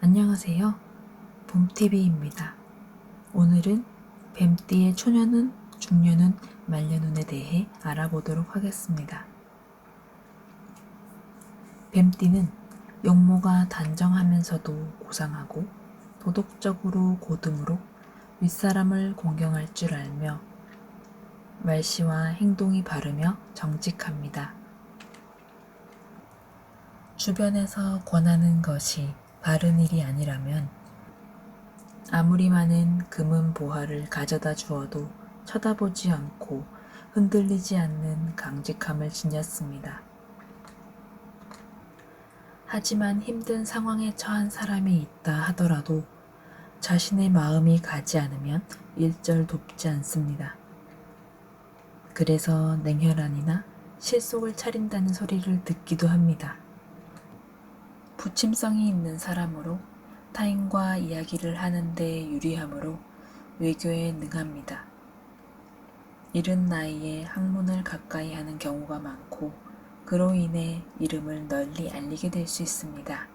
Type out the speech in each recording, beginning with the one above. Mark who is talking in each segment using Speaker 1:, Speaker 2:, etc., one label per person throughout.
Speaker 1: 안녕하세요. 봄TV입니다. 오늘은 뱀띠의 초년운, 중년운, 말년운에 대해 알아보도록 하겠습니다. 뱀띠는 용모가 단정하면서도 고상하고 도덕적으로 고등으로 윗사람을 공경할 줄 알며 말씨와 행동이 바르며 정직합니다. 주변에서 권하는 것이 바른 일이 아니라면 아무리 많은 금은 보화를 가져다 주어도 쳐다보지 않고 흔들리지 않는 강직함을 지녔습니다. 하지만 힘든 상황에 처한 사람이 있다 하더라도 자신의 마음이 가지 않으면 일절 돕지 않습니다. 그래서 냉혈한이나 실속을 차린다는 소리를 듣기도 합니다. 부침성이 있는 사람으로 타인과 이야기를 하는데 유리하므로 외교에 능합니다. 이른 나이에 학문을 가까이 하는 경우가 많고 그로 인해 이름을 널리 알리게 될 수 있습니다.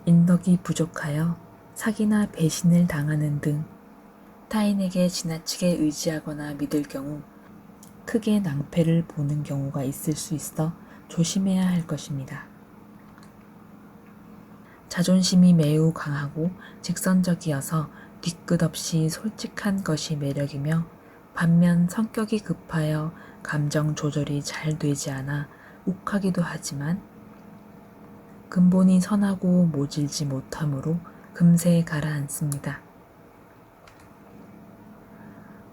Speaker 1: 인덕이 부족하여 사기나 배신을 당하는 등 타인에게 지나치게 의지하거나 믿을 경우 크게 낭패를 보는 경우가 있을 수 있어 조심해야 할 것입니다. 자존심이 매우 강하고 직선적이어서 뒤끝 없이 솔직한 것이 매력이며 반면 성격이 급하여 감정 조절이 잘 되지 않아 욱하기도 하지만 근본이 선하고 모질지 못하므로 금세 가라앉습니다.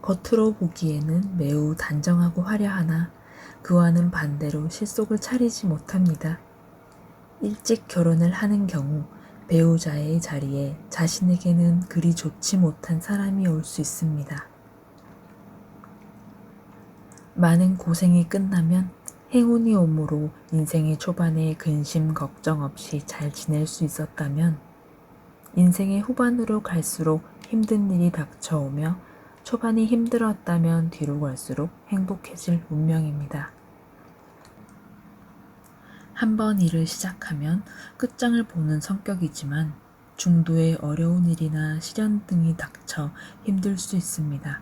Speaker 1: 겉으로 보기에는 매우 단정하고 화려하나 그와는 반대로 실속을 차리지 못합니다. 일찍 결혼을 하는 경우 배우자의 자리에 자신에게는 그리 좋지 못한 사람이 올 수 있습니다. 많은 고생이 끝나면 행운이 오므로 인생의 초반에 근심 걱정 없이 잘 지낼 수 있었다면 인생의 후반으로 갈수록 힘든 일이 닥쳐오며 초반이 힘들었다면 뒤로 갈수록 행복해질 운명입니다. 한번 일을 시작하면 끝장을 보는 성격이지만 중도에 어려운 일이나 시련 등이 닥쳐 힘들 수 있습니다.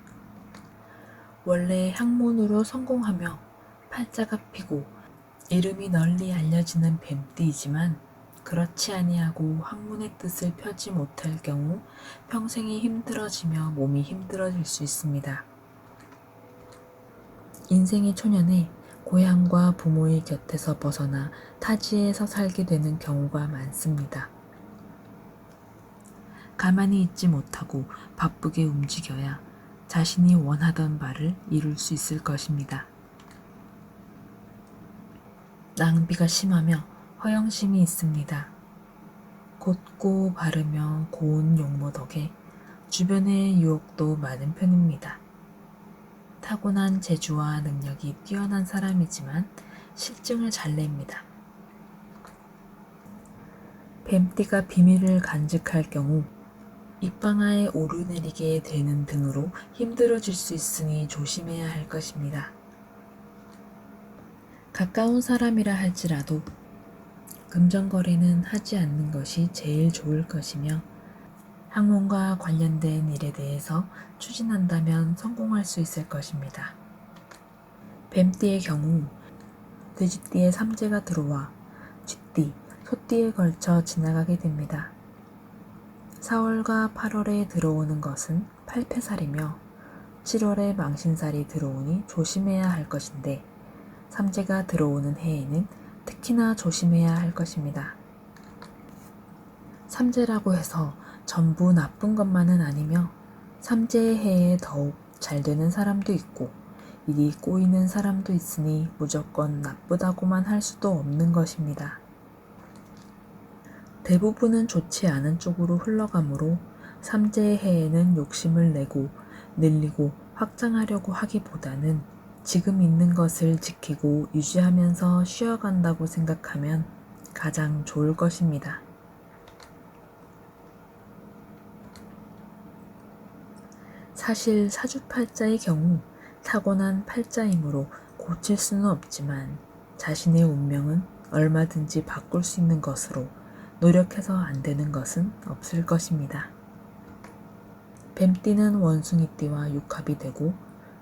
Speaker 1: 원래 학문으로 성공하며 팔자가 피고 이름이 널리 알려지는 뱀띠이지만 그렇지 아니하고 학문의 뜻을 펴지 못할 경우 평생이 힘들어지며 몸이 힘들어질 수 있습니다. 인생의 초년에 고향과 부모의 곁에서 벗어나 타지에서 살게 되는 경우가 많습니다. 가만히 있지 못하고 바쁘게 움직여야 자신이 원하던 바를 이룰 수 있을 것입니다. 낭비가 심하며 허영심이 있습니다. 곧고 바르며 고운 용모 덕에 주변의 유혹도 많은 편입니다. 타고난 재주와 능력이 뛰어난 사람이지만 실증을 잘 냅니다. 뱀띠가 비밀을 간직할 경우 입방아에 오르내리게 되는 등으로 힘들어질 수 있으니 조심해야 할 것입니다. 가까운 사람이라 할지라도 금전거래는 하지 않는 것이 제일 좋을 것이며 학문과 관련된 일에 대해서 추진한다면 성공할 수 있을 것입니다. 뱀띠의 경우 돼지띠에 삼재가 들어와 쥐띠, 소띠에 걸쳐 지나가게 됩니다. 4월과 8월에 들어오는 것은 팔패살이며 7월에 망신살이 들어오니 조심해야 할 것인데 삼재가 들어오는 해에는 특히나 조심해야 할 것입니다. 삼재라고 해서 전부 나쁜 것만은 아니며 삼재의 해에 더욱 잘 되는 사람도 있고 일이 꼬이는 사람도 있으니 무조건 나쁘다고만 할 수도 없는 것입니다. 대부분은 좋지 않은 쪽으로 흘러가므로 삼재의 해에는 욕심을 내고 늘리고 확장하려고 하기보다는 지금 있는 것을 지키고 유지하면서 쉬어간다고 생각하면 가장 좋을 것입니다. 사실 사주팔자의 경우 타고난 팔자이므로 고칠 수는 없지만 자신의 운명은 얼마든지 바꿀 수 있는 것으로 노력해서 안 되는 것은 없을 것입니다. 뱀띠는 원숭이띠와 육합이 되고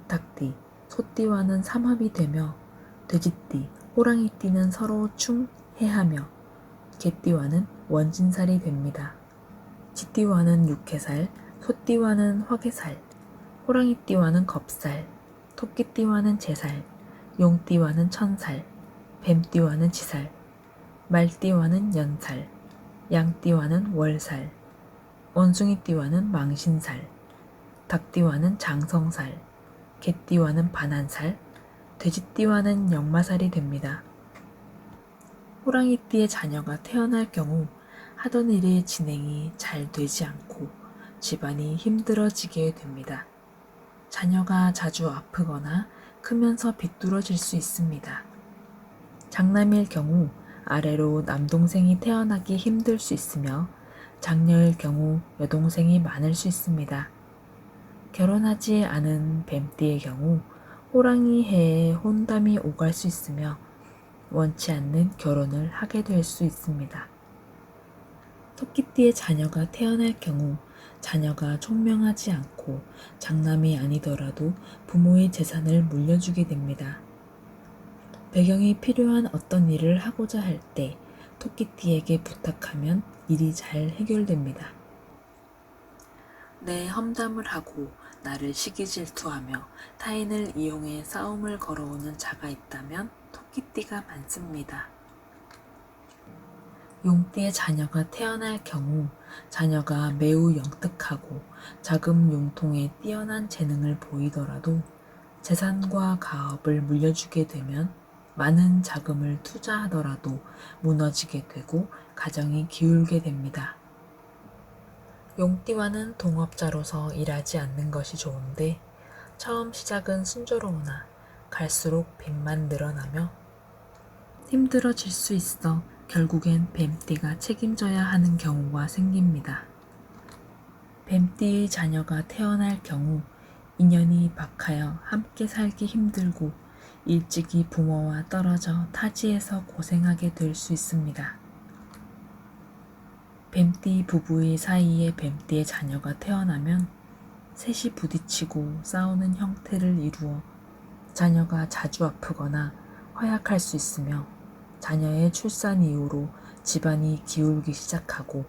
Speaker 1: 닭띠, 소띠와는 삼합이 되며 돼지띠, 호랑이띠는 서로 충해하며 개띠와는 원진살이 됩니다. 쥐띠와는 육해살, 소띠와는 화개살, 호랑이띠와는 겁살, 토끼띠와는 재살, 용띠와는 천살, 뱀띠와는 지살, 말띠와는 연살, 양띠와는 월살, 원숭이띠와는 망신살, 닭띠와는 장성살, 개띠와는 반한살, 돼지띠와는 역마살이 됩니다. 호랑이띠의 자녀가 태어날 경우 하던 일의 진행이 잘 되지 않고 집안이 힘들어지게 됩니다. 자녀가 자주 아프거나 크면서 비뚤어질 수 있습니다. 장남일 경우 아래로 남동생이 태어나기 힘들 수 있으며 장녀일 경우 여동생이 많을 수 있습니다. 결혼하지 않은 뱀띠의 경우 호랑이 해에 혼담이 오갈 수 있으며 원치 않는 결혼을 하게 될 수 있습니다. 토끼띠의 자녀가 태어날 경우 자녀가 총명하지 않고 장남이 아니더라도 부모의 재산을 물려주게 됩니다. 배경이 필요한 어떤 일을 하고자 할 때 토끼띠에게 부탁하면 일이 잘 해결됩니다. 내 험담을 하고 나를 시기 질투하며 타인을 이용해 싸움을 걸어오는 자가 있다면 토끼띠가 많습니다. 용띠의 자녀가 태어날 경우 자녀가 매우 영특하고 자금 융통에 뛰어난 재능을 보이더라도 재산과 가업을 물려주게 되면 많은 자금을 투자하더라도 무너지게 되고 가정이 기울게 됩니다. 용띠와는 동업자로서 일하지 않는 것이 좋은데 처음 시작은 순조로우나 갈수록 빚만 늘어나며 힘들어질 수 있어 결국엔 뱀띠가 책임져야 하는 경우가 생깁니다. 뱀띠의 자녀가 태어날 경우 인연이 박하여 함께 살기 힘들고 일찍이 부모와 떨어져 타지에서 고생하게 될 수 있습니다. 뱀띠 부부의 사이에 뱀띠의 자녀가 태어나면 셋이 부딪히고 싸우는 형태를 이루어 자녀가 자주 아프거나 허약할 수 있으며 자녀의 출산 이후로 집안이 기울기 시작하고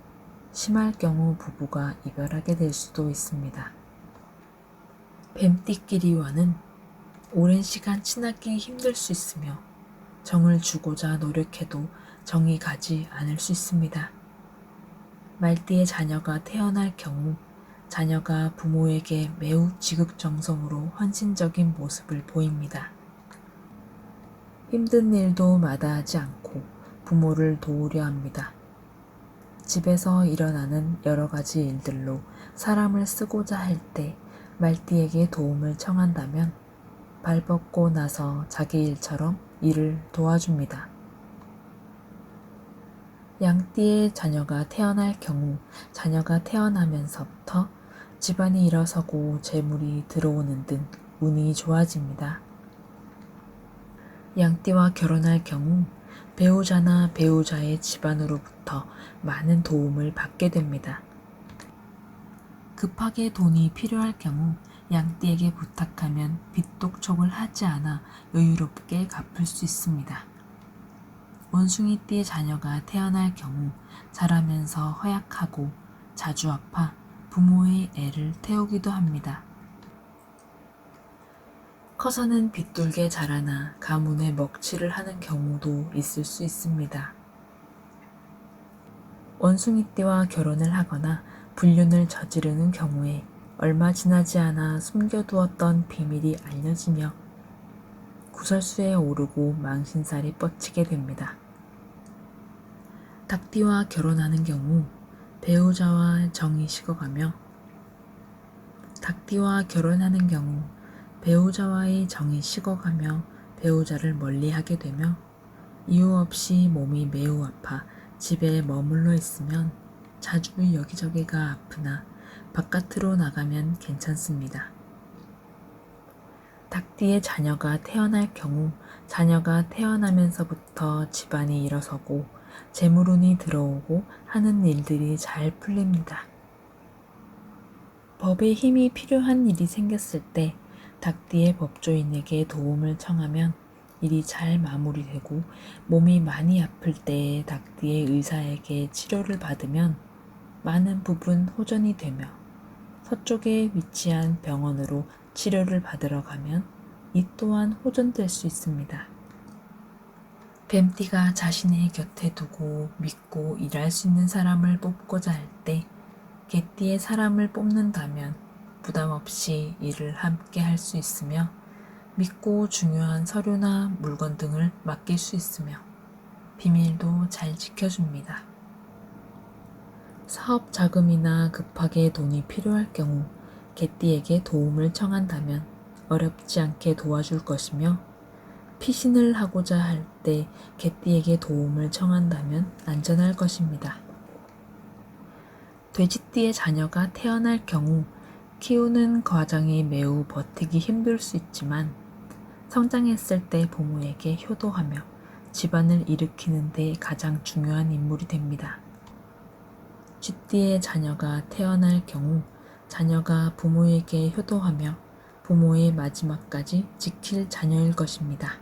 Speaker 1: 심할 경우 부부가 이별하게 될 수도 있습니다. 뱀띠끼리와는 오랜 시간 친하기 힘들 수 있으며 정을 주고자 노력해도 정이 가지 않을 수 있습니다. 말띠의 자녀가 태어날 경우 자녀가 부모에게 매우 지극정성으로 헌신적인 모습을 보입니다. 힘든 일도 마다하지 않고 부모를 도우려 합니다. 집에서 일어나는 여러 가지 일들로 사람을 쓰고자 할 때 말띠에게 도움을 청한다면 발벗고 나서 자기 일처럼 일을 도와줍니다. 양띠의 자녀가 태어날 경우 자녀가 태어나면서부터 집안이 일어서고 재물이 들어오는 등 운이 좋아집니다. 양띠와 결혼할 경우 배우자나 배우자의 집안으로부터 많은 도움을 받게 됩니다. 급하게 돈이 필요할 경우 양띠에게 부탁하면 빚독촉을 하지 않아 여유롭게 갚을 수 있습니다. 원숭이띠의 자녀가 태어날 경우 자라면서 허약하고 자주 아파 부모의 애를 태우기도 합니다. 커서는 빗돌게 자라나 가문의 먹칠을 하는 경우도 있을 수 있습니다. 원숭이띠와 결혼을 하거나 불륜을 저지르는 경우에 얼마 지나지 않아 숨겨두었던 비밀이 알려지며 구설수에 오르고 망신살이 뻗치게 됩니다. 닭띠와 결혼하는 경우 배우자와 정이 식어가며 닭띠와 결혼하는 경우 배우자와의 정이 식어가며 배우자를 멀리하게 되며 이유 없이 몸이 매우 아파 집에 머물러 있으면 자주 여기저기가 아프나 바깥으로 나가면 괜찮습니다. 닭띠의 자녀가 태어날 경우 자녀가 태어나면서부터 집안이 일어서고 재물운이 들어오고 하는 일들이 잘 풀립니다. 법의 힘이 필요한 일이 생겼을 때 닭띠의 법조인에게 도움을 청하면 일이 잘 마무리되고 몸이 많이 아플 때에 닭띠의 의사에게 치료를 받으면 많은 부분 호전이 되며 서쪽에 위치한 병원으로 치료를 받으러 가면 이 또한 호전될 수 있습니다. 뱀띠가 자신의 곁에 두고 믿고 일할 수 있는 사람을 뽑고자 할 때 개띠의 사람을 뽑는다면 부담 없이 일을 함께 할 수 있으며 믿고 중요한 서류나 물건 등을 맡길 수 있으며 비밀도 잘 지켜줍니다. 사업 자금이나 급하게 돈이 필요할 경우 개띠에게 도움을 청한다면 어렵지 않게 도와줄 것이며 피신을 하고자 할 때 개띠에게 도움을 청한다면 안전할 것입니다. 돼지띠의 자녀가 태어날 경우 키우는 과정이 매우 버티기 힘들 수 있지만 성장했을 때 부모에게 효도하며 집안을 일으키는 데 가장 중요한 인물이 됩니다. 쥐띠의 자녀가 태어날 경우 자녀가 부모에게 효도하며 부모의 마지막까지 지킬 자녀일 것입니다.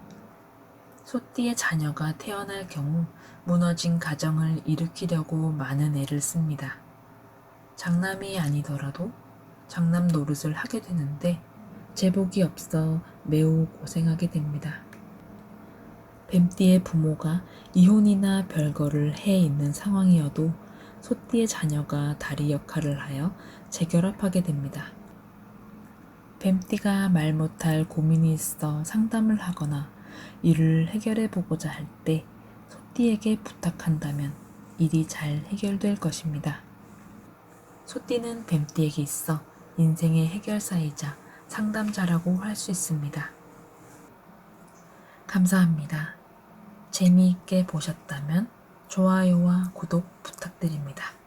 Speaker 1: 소띠의 자녀가 태어날 경우 무너진 가정을 일으키려고 많은 애를 씁니다. 장남이 아니더라도 장남 노릇을 하게 되는데 제복이 없어 매우 고생하게 됩니다. 뱀띠의 부모가 이혼이나 별거를 해 있는 상황이어도 소띠의 자녀가 다리 역할을 하여 재결합하게 됩니다. 뱀띠가 말 못할 고민이 있어 상담을 하거나 일을 해결해 보고자 할 때 소띠에게 부탁한다면 일이 잘 해결될 것입니다. 소띠는 뱀띠에게 있어 인생의 해결사이자 상담자라고 할 수 있습니다. 감사합니다. 재미있게 보셨다면 좋아요와 구독 부탁드립니다.